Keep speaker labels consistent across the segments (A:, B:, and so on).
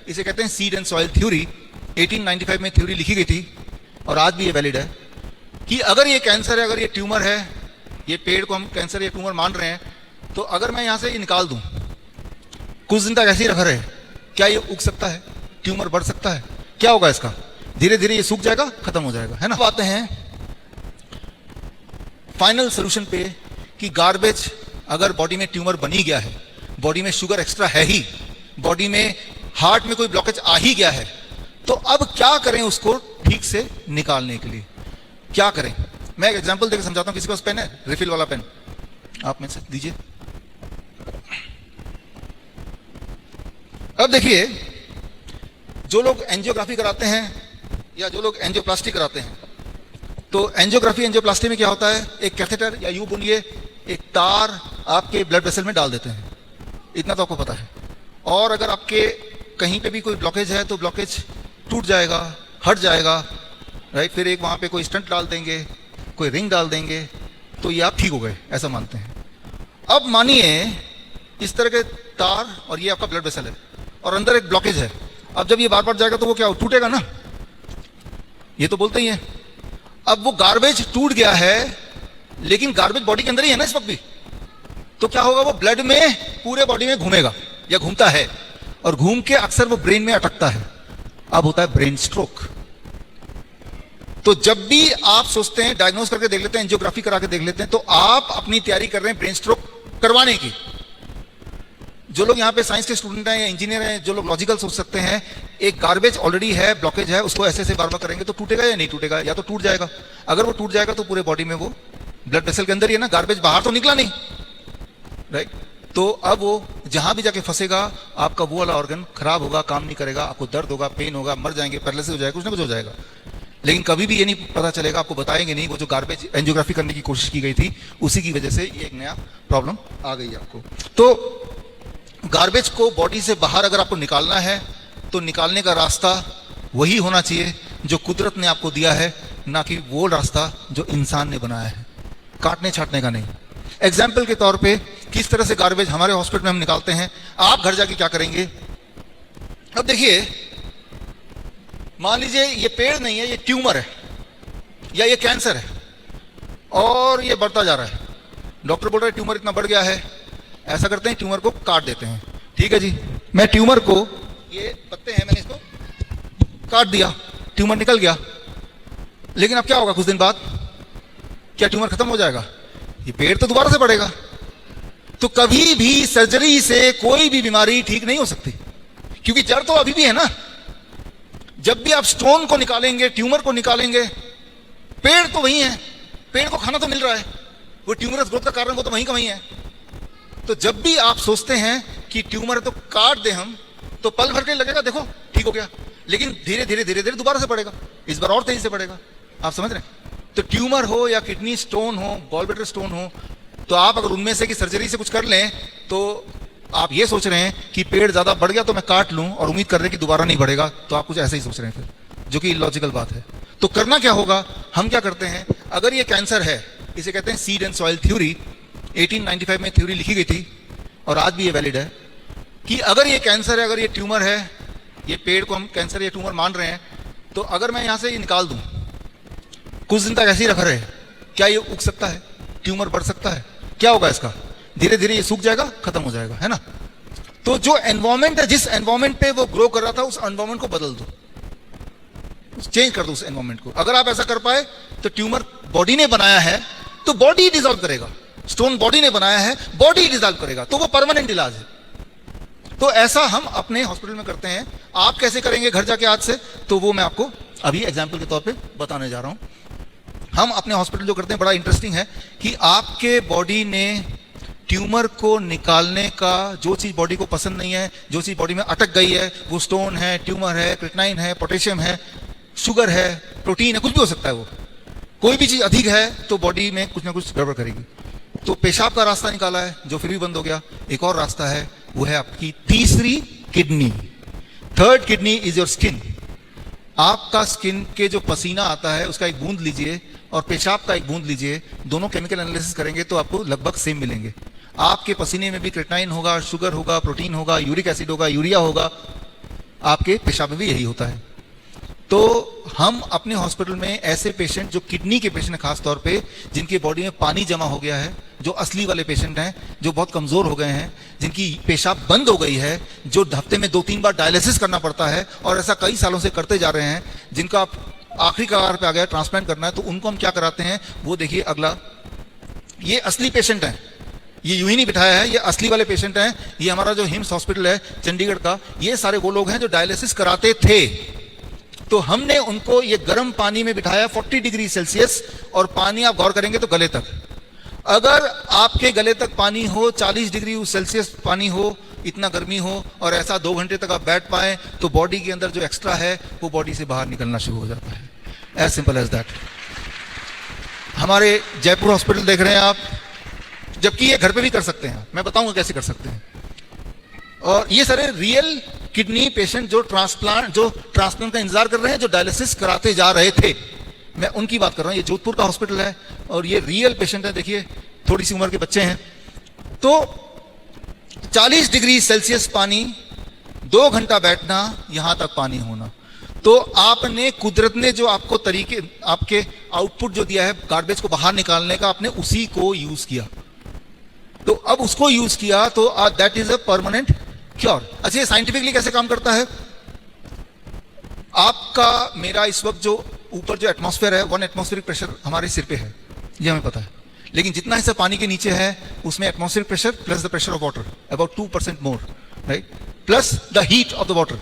A: इसे कहते हैं सीड एंड सॉइल थ्योरी। 1895 में थ्योरी लिखी गई थी और आज भी ये वैलिड है कि अगर ये कैंसर है, अगर ये ट्यूमर है, ये पेड़ को हम कैंसर या ट्यूमर मान रहे हैं, तो अगर मैं यहां से ये निकाल दूं, कुछ दिन तक ऐसे ही रखा रहे, क्या ये उग सकता है? ट्यूमर बढ़ सकता है? क्या होगा इसका? धीरे धीरे ये सूख जाएगा, खत्म हो जाएगा, है ना। आते हैं फाइनल सोल्यूशन पे कि गार्बेज अगर बॉडी में ट्यूमर बनी गया है, बॉडी में शुगर एक्स्ट्रा है ही, बॉडी में हार्ट में कोई ब्लॉकेज आ ही गया है, तो अब क्या करें उसको ठीक से निकालने के लिए? क्या करें? मैं एक एग्जांपल देकर समझाता हूं। किसी के पास पेन है? रिफिल वाला पेन आप में से दीजिए। अब देखिए, जो लोग एंजियोग्राफी कराते हैं या जो लोग एंजियोप्लास्टी कराते हैं, तो एंजियोग्राफी एंजियोप्लास्टी में क्या होता है, एक कैथेटर या यूं बोलिए एक तार आपके ब्लड वेसल में डाल देते हैं, इतना तो आपको पता है। और अगर आपके कहीं पे भी कोई ब्लॉकेज है तो ब्लॉकेज टूट जाएगा, हट जाएगा, राइट। फिर एक वहां पे कोई स्टंट डाल देंगे, कोई रिंग डाल देंगे, तो ये आप ठीक हो गए, ऐसा मानते हैं। अब मानिए इस तरह के तार और ये आपका ब्लड वेसल है और अंदर एक ब्लॉकेज है। अब जब ये बार बार जाएगा तो वो क्या टूटेगा ना, ये तो बोलते ही है। अब वो गार्बेज टूट गया है, लेकिन गार्बेज बॉडी के अंदर ही है ना इस वक्त भी, तो क्या होगा, वो ब्लड में पूरे बॉडी में घूमेगा या घूमता है, और घूम के अक्सर वो ब्रेन में अटकता है। अब होता है ब्रेन स्ट्रोक। तो जब भी आप सोचते हैं, डायग्नोस करके देख लेते हैं, एंजियोग्राफी करा के देख लेते हैं, तो आप अपनी तैयारी कर रहे हैं ब्रेन स्ट्रोक करवाने की। जो लोग यहाँ पे साइंस के स्टूडेंट हैं या इंजीनियर हैं, जो लोग लॉजिकल सोच सकते हैं, एक गार्बेज ऑलरेडी है, ब्लॉकेज है, उसको ऐसे ऐसे बार बार करेंगे तो टूटेगा या नहीं टूटेगा? या तो टूट जाएगा। अगर वो टूट जाएगा तो पूरे बॉडी में वो ब्लड वेसल के अंदर ही है ना, गार्बेज बाहर तो निकला नहीं, राइट। तो अब वो जहां भी जाके फंसेगा, आपका वो वाला ऑर्गन खराब होगा, काम नहीं करेगा, आपको दर्द होगा, पेन होगा, मर जाएंगे, पैरालिसिस हो जाएगा, कुछ ना कुछ हो जाएगा। लेकिन कभी भी ये नहीं पता चलेगा, आपको बताएंगे नहीं, वो जो गार्बेज एंजियोग्राफी करने की कोशिश की गई थी, उसी की वजह से ये एक नया प्रॉब्लम आ गई आपको। तो गार्बेज को बॉडी से बाहर अगर आपको निकालना है, तो निकालने का रास्ता वही होना चाहिए जो कुदरत ने आपको दिया है, ना कि वो रास्ता जो इंसान ने बनाया है, काटने छाटने का नहीं। एग्जाम्पल के तौर पे किस तरह से गार्बेज हमारे हॉस्पिटल में हम निकालते हैं, आप घर जाके क्या करेंगे। अब देखिए, मान लीजिए ये पेड़ नहीं है, ये ट्यूमर है या ये कैंसर है और ये बढ़ता जा रहा है। डॉक्टर बोल रहे हैं ट्यूमर इतना बढ़ गया है, ऐसा करते हैं ट्यूमर को काट देते हैं। ठीक है जी, मैं ट्यूमर को, ये पत्ते हैं, मैंने इसको काट दिया, ट्यूमर निकल गया। लेकिन अब क्या होगा कुछ दिन बाद? क्या ट्यूमर खत्म हो जाएगा? ये पेड़ तो दोबारा से बढ़ेगा। तो कभी भी सर्जरी से कोई भी बीमारी ठीक नहीं हो सकती, क्योंकि जड़ तो अभी भी है ना। जब भी आप स्टोन को निकालेंगे, ट्यूमर को निकालेंगे, पेड़ तो वही है, पेड़ को खाना तो मिल रहा है, वो ट्यूमरस ग्रोथ का कारण वो तो वहीं का वहीं है। तो जब भी आप सोचते हैं कि ट्यूमर है तो काट दे हम, तो पल भर के लगेगा देखो ठीक हो गया, लेकिन धीरे धीरे धीरे धीरे दोबारा से बढ़ेगा, इस बार और तेजी से बढ़ेगा। आप समझ रहे हैं? तो ट्यूमर हो या किडनी स्टोन हो, गॉल ब्लैडर स्टोन हो, तो आप अगर उनमें से कि सर्जरी से कुछ कर लें, तो आप ये सोच रहे हैं कि पेड़ ज्यादा बढ़ गया तो मैं काट लूं और उम्मीद कर रहे हैं कि दोबारा नहीं बढ़ेगा, तो आप कुछ ऐसे ही सोच रहे हैं फिर, जो कि इलॉजिकल बात है। तो करना क्या होगा, हम क्या करते हैं, अगर ये कैंसर है, इसे कहते हैं सीड एंड सॉइल थ्योरी। 1895 में थ्योरी लिखी गई थी और आज भी ये वैलिड है कि अगर ये कैंसर है, अगर ये ट्यूमर है, ये पेड़ को हम कैंसर या ट्यूमर मान रहे हैं, तो अगर मैं यहां से ये निकाल दूं, कुछ दिन तक ऐसे ही रखा रहे, क्या ये उग सकता है? ट्यूमर बढ़ सकता है? क्या होगा इसका? धीरे धीरे ये सूख जाएगा, खत्म हो जाएगा, है ना। तो जो एनवायरमेंट है, जिस एनवायरमेंट पे वो ग्रो कर रहा था, उस एनवायरमेंट को बदल दो, चेंज कर दो उस एनवायरमेंट को। अगर आप ऐसा कर पाए तो ट्यूमर बॉडी ने बनाया है तो बॉडी डिसॉल्व करेगा, स्टोन बॉडी ने बनाया है, बॉडी डिसॉल्व करेगा, तो वो परमानेंट इलाज है। तो ऐसा हम अपने हॉस्पिटल में करते हैं। आप कैसे करेंगे घर जाके आज से, तो वो मैं आपको अभी एग्जाम्पल के तौर पे बताने जा रहा हूं। हम अपने हॉस्पिटल जो करते हैं, बड़ा इंटरेस्टिंग है कि आपके बॉडी ने ट्यूमर को निकालने का, जो चीज बॉडी को पसंद नहीं है, जो चीज बॉडी में अटक गई है, वो स्टोन है, ट्यूमर है, क्रिएटिनिन है, पोटेशियम है, शुगर है, प्रोटीन है, कुछ भी हो सकता है। वो कोई भी चीज अधिक है तो बॉडी में कुछ ना कुछ गड़बड़ करेगी। तो पेशाब का रास्ता निकाला है जो फिर भी बंद हो गया। एक और रास्ता है, वो है आपकी तीसरी kidney. Third kidney is your skin. आपका स्किन के जो पसीना आता है उसका एक बूंद लीजिए और पेशाब का एक बूंद लीजिए, दोनों केमिकल एनालिसिस करेंगे तो आपको लगभग सेम मिलेंगे। आपके पसीने में भी क्रिएटिनिन होगा, शुगर होगा, प्रोटीन होगा, यूरिक एसिड होगा, यूरिया होगा। आपके पेशाब में भी यही होता है। तो हम अपने हॉस्पिटल में ऐसे पेशेंट जो किडनी के पेशेंट हैं खास तौर पे, जिनकी बॉडी में पानी जमा हो गया है, जो असली वाले पेशेंट हैं, जो बहुत कमजोर हो गए हैं, जिनकी पेशाब बंद हो गई है, जो हफ्ते में 2-3 बार डायलिसिस करना पड़ता है और ऐसा कई सालों से करते जा रहे हैं, जिनका आखिरी कगार पे आ गया ट्रांसप्लांट करना है, तो उनको हम क्या कराते हैं वो देखिए अगला। ये असली पेशेंट हैं, ये यूं ही नहीं बिठाया है, ये असली वाले पेशेंट हैं। ये हमारा जो हिम्स हॉस्पिटल है चंडीगढ़ का, ये सारे वो लोग हैं जो डायलिसिस कराते थे। तो हमने उनको ये गर्म पानी में बिठाया 40 डिग्री सेल्सियस, और पानी आप गौर करेंगे तो गले तक। अगर आपके गले तक पानी हो, 40 डिग्री सेल्सियस पानी हो, इतना गर्मी हो, और ऐसा 2 घंटे तक आप बैठ पाए, तो बॉडी के अंदर जो एक्स्ट्रा है वो बॉडी से बाहर निकलना शुरू हो जाता है। As simple as that. हमारे जयपुर हॉस्पिटल देख रहे हैं आप, जबकि ये घर पे भी कर सकते हैं, मैं बताऊंगा कैसे कर सकते हैं। और ये सारे रियल किडनी पेशेंट जो ट्रांसप्लांट का इंतजार कर रहे हैं, जो डायलिसिस कराते जा रहे थे, मैं उनकी बात कर रहा हूं। ये जोधपुर का हॉस्पिटल है और ये रियल पेशेंट है। देखिए थोड़ी सी उम्र के बच्चे हैं। तो 40 डिग्री सेल्सियस पानी, 2 घंटा बैठना, यहां तक पानी होना। तो आपने, कुदरत ने जो आपको तरीके, आपके आउटपुट जो दिया है गार्बेज को बाहर निकालने का, आपने उसी को यूज किया। तो अब उसको यूज किया तो that is a permanent cure. अच्छा, ये साइंटिफिकली कैसे काम करता है? आपका मेरा इस वक्त जो ऊपर जो एटमॉस्फेयर है, 1 एटमॉस्फेरिक प्रेशर हमारे सिर पे है, ये हमें पता है। लेकिन जितना हिस्सा पानी के नीचे है उसमें atmospheric pressure plus the pressure of water about 2% more, right, plus the heat of the water.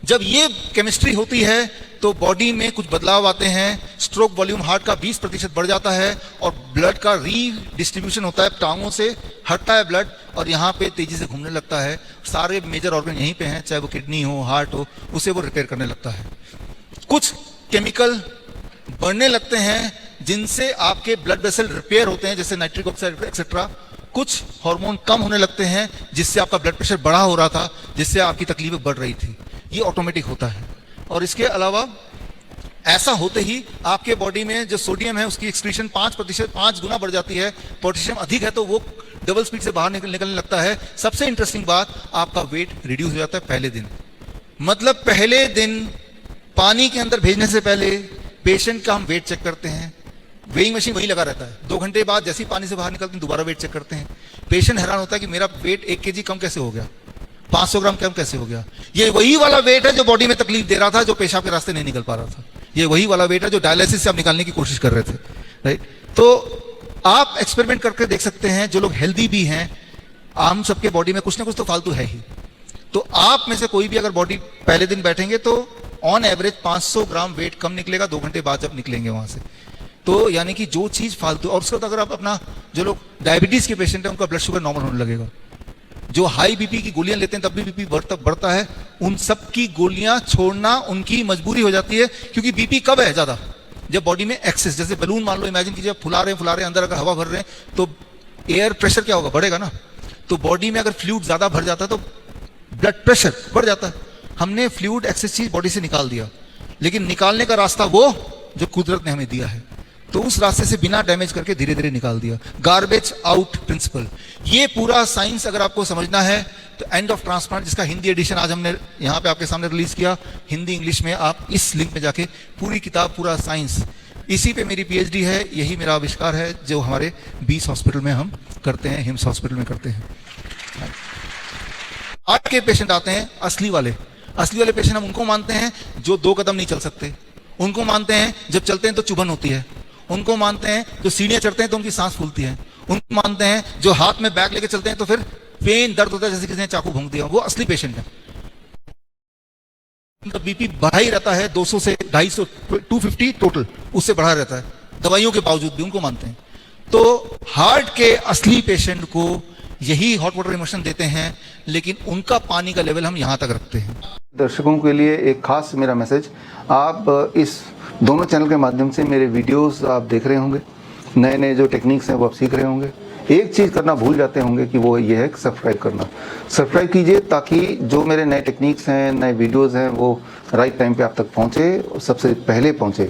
A: जब ये केमिस्ट्री होती है तो बॉडी में कुछ बदलाव आते हैं। स्ट्रोक वॉल्यूम हार्ट का 20% बढ़ जाता है और ब्लड का रीडिस्ट्रीब्यूशन होता है, टांगों से हटता है ब्लड और यहाँ पे तेजी से घूमने लगता है। सारे मेजर ऑर्गन यहीं पे हैं, चाहे वो किडनी हो, हार्ट हो, उसे वो रिपेयर करने लगता है। कुछ केमिकल बढ़ने लगते हैं जिनसे आपके ब्लड वेसल रिपेयर होते हैं, जैसे नाइट्रिक ऑक्साइड एक्सेट्रा। कुछ हार्मोन कम होने लगते हैं जिससे आपका ब्लड प्रेशर बढ़ा हो रहा था, जिससे आपकी तकलीफें बढ़ रही थी। ये ऑटोमेटिक होता है। और इसके अलावा ऐसा होते ही आपके बॉडी में जो सोडियम है उसकी एक्सक्रीशन 5 गुना बढ़ जाती है। पोटेशियम अधिक है तो वो डबल स्पीड से बाहर निकलने लगता है। सबसे इंटरेस्टिंग बात, आपका वेट रिड्यूस हो जाता है पहले दिन। मतलब पहले दिन पानी के अंदर भेजने से पहले पेशेंट का हम वेट चेक करते हैं। वेइंग मशीन वही लगा रहता है। 2 घंटे बाद जैसे ही पानी से बाहर निकलते हैं दोबारा वेट चेक करते हैं। पेशेंट हैरान होता है कि मेरा वेट 1 kg कम कैसे हो गया, 500 ग्राम कम कैसे हो गया। ये वही वाला वेट है जो बॉडी में तकलीफ दे रहा था, जो पेशाब के रास्ते नहीं निकल पा रहा था। ये वही वाला वेट है जो डायलिसिस से आप निकालने की कोशिश कर रहे थे, राइट। तो आप एक्सपेरिमेंट करके देख सकते हैं। जो लोग हेल्दी भी हैं, हम सबके बॉडी में कुछ ना कुछ तो फालतू है ही। तो आप में से कोई भी अगर बॉडी पहले दिन बैठेंगे तो ऑन एवरेज 500 ग्राम वेट कम निकलेगा 2 घंटे बाद जब निकलेंगे वहां से। तो यानी कि जो चीज फालतू, और उसके बाद अगर आप अपना, जो लोग डायबिटीज के पेशेंट हैं उनका ब्लड शुगर नॉर्मल होने लगेगा। जो हाई बीपी की गोलियां लेते हैं तब भी बीपी बढ़ता है, उन सब की गोलियां छोड़ना उनकी मजबूरी हो जाती है। क्योंकि बीपी कब है ज्यादा? जब बॉडी में एक्सेस, जैसे बलून मान लो, इमेजिन कीजिए फुला रहे हैं, अंदर अगर हवा भर रहे हैं तो एयर प्रेशर क्या होगा, बढ़ेगा ना। तो बॉडी में अगर फ्लूइड ज्यादा भर जाता है तो ब्लड प्रेशर बढ़ जाता है। हमने फ्लूइड एक्सेस चीज बॉडी से निकाल दिया, लेकिन निकालने का रास्ता वो जो कुदरत ने हमें दिया है, तो उस रास्ते से बिना डैमेज करके धीरे धीरे निकाल दिया। गार्बेज आउट प्रिंसिपल, ये पूरा साइंस अगर आपको समझना है तो एंड ऑफ ट्रांसप्लांट, जिसका हिंदी एडिशन आज हमने यहाँ पे आपके सामने रिलीज किया, हिंदी इंग्लिश में, आप इस लिंक में जाके पूरी किताब, पूरा साइंस, इसी पे मेरी पीएचडी है, यही मेरा आविष्कार है जो हमारे 20 हॉस्पिटल में हम करते हैं, हिम्स हॉस्पिटल में करते हैं। आज के पेशेंट आते हैं असली वाले पेशेंट, हम उनको मानते हैं जो 2 कदम नहीं चल सकते, उनको मानते हैं जब चलते हैं तो चुभन होती है, उनको मानते हैं जो सीढ़ियां चढ़ते हैं तो उनकी सांस फूलती है, उनको मानते हैं जो हाथ में बैग लेके चलते हैं तो फिर पेन, दर्द होता है जैसे किसी ने चाकू भोंक दिया। वो असली पेशेंट है। उनका बीपी बढ़ा ही रहता है 200 से 250, 250 टोटल, उससे बढ़ा रहता है दवाइयों के बावजूद भी, उनको मानते हैं। तो हार्ट के असली पेशेंट को यही हॉट वाटर इमर्शन देते हैं, लेकिन उनका पानी का लेवल हम यहां तक रखते हैं।
B: दर्शकों के लिए एक खास मेरा मैसेज, आप इस दोनों चैनल के माध्यम से मेरे वीडियोस आप देख रहे होंगे, नए नए जो टेक्निक्स हैं वो आप सीख रहे होंगे। एक चीज़ करना भूल जाते होंगे कि वो ये है कि सब्सक्राइब करना। सब्सक्राइब कीजिए ताकि जो मेरे नए टेक्निक्स हैं, नए वीडियोस हैं, वो राइट टाइम पे आप तक पहुँचे, सबसे पहले पहुँचे।